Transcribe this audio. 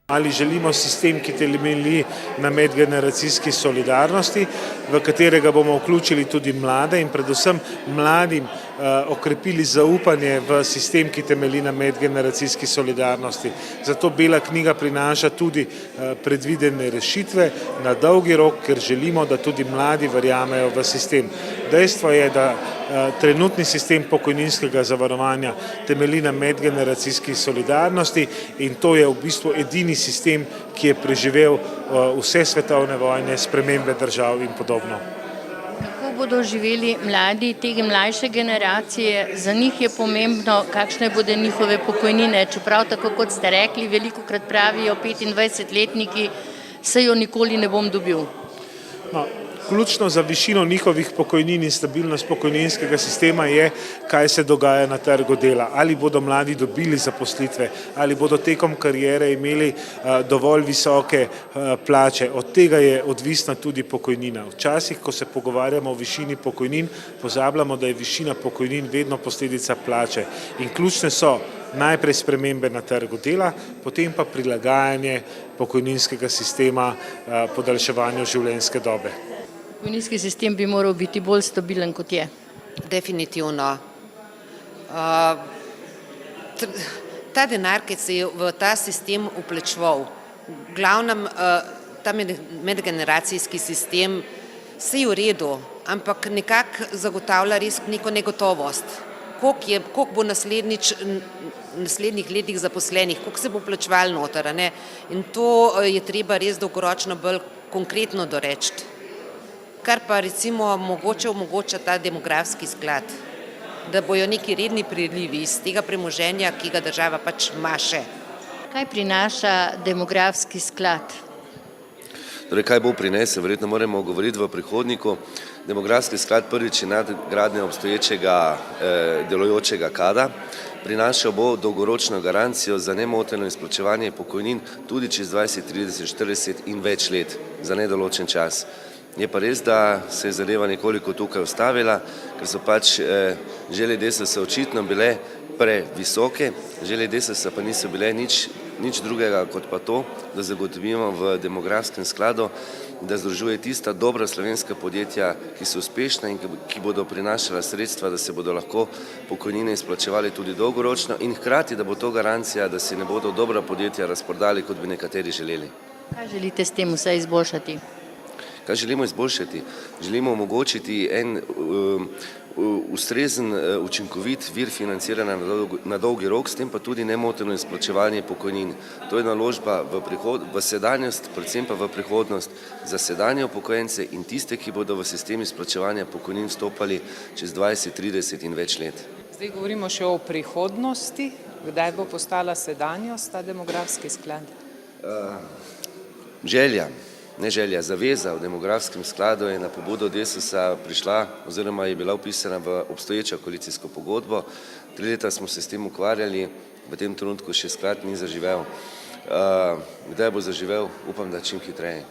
Ali želimo sistem, ki temelji na medgeneracijski solidarnosti, v katerega bomo vključili tudi mlade in predvsem mladim okrepili zaupanje v sistem, ki temelji na medgeneracijski solidarnosti. Zato Bela knjiga prinaša tudi predvidene rešitve na dolgi rok, ker želimo, da tudi mladi verjamejo v sistem. Dejstvo je, da trenutni sistem pokojninskega zavarovanja temelji na medgeneracijski solidarnosti in to je v bistvu edini sistem, ki je preživel vse svetovne vojne, spremembe držav in podobno. Kako bodo živeli mladi, te mlajše generacije? Za njih je pomembno, kakšne bodo njihove pokojnine, čeprav tako kot ste rekli, velikokrat pravijo 25-letniki, saj jo nikoli ne bom dobil. No, ključno za višino njihovih pokojnin in stabilnost pokojninskega sistema je, kaj se dogaja na trgu dela. Ali bodo mladi dobili zaposlitve, ali bodo tekom kariere imeli dovolj visoke plače. Od tega je odvisna tudi pokojnina. Včasih, ko se pogovarjamo o višini pokojnin, pozabljamo, da je višina pokojnin vedno posledica plače. In ključne so najprej spremembe na trgu dela, potem pa prilagajanje pokojninskega sistema podaljševanju življenjske dobe. Pokojninski sistem bi moral biti bolj stabilen, kot je. Definitivno. Ta denar, ki se je v ta sistem vplačeval, v glavnem ta medgeneracijski sistem, se je v redu, ampak nekako zagotavlja res neko negotovost. Koliko bo naslednjih letih zaposlenih, koliko se bo plačevalo noter, ne? In to je treba res dolgoročno bolj konkretno doreči. Kar pa recimo omogoča ta demografski sklad, da bojo neki redni prilivi iz tega premoženja, ki ga država pač maše. Kaj prinaša demografski sklad? Torej, kaj bo prinesel? Verjetno moramo govoriti v prihodniku. Demografski sklad prvič je nadgradnja obstoječega delujočega kada. Prinašal bo dolgoročno garancijo za nemoteno izplačevanje pokojnin tudi čez 20, 30, 40 in več let za nedoločen čas. Je pa res, da se je zadeva nekoliko tukaj ustavila, ker so pač želje Desusa očitno bile previsoke, želje Desusa pa niso bile nič drugega kot pa to, da zagotovimo v demografskem skladu, da združuje tista dobra slovenska podjetja, ki so uspešna in ki bodo prinašala sredstva, da se bodo lahko pokojnine izplačevali tudi dolgoročno in hkrati, da bo to garancija, da se ne bodo dobra podjetja razprodali, kot bi nekateri želeli. Kaj želite s tem vse izboljšati? Kaj želimo izboljšati? Želimo omogočiti en ustrezen, učinkovit vir financiranja na dolgi rok, s tem pa tudi nemoteno izplačevanje pokojnin. To je naložba v sedanjost, predvsem pa v prihodnost za sedanje upokojence in tiste, ki bodo v sistem izplačevanja pokojnin vstopali čez 20, 30 in več let. Zdaj govorimo še o prihodnosti. Kdaj bo postala sedanjost ta demografski sklad? Ne želja, zaveza v demografskem skladu je na pobudo Desusa prišla oziroma je bila vpisana v obstoječo koalicijsko pogodbo. 3 leta smo se s tem ukvarjali, v tem trenutku še sklad ni zaživel. Kdaj bo zaživel? Upam, da čim hitreje.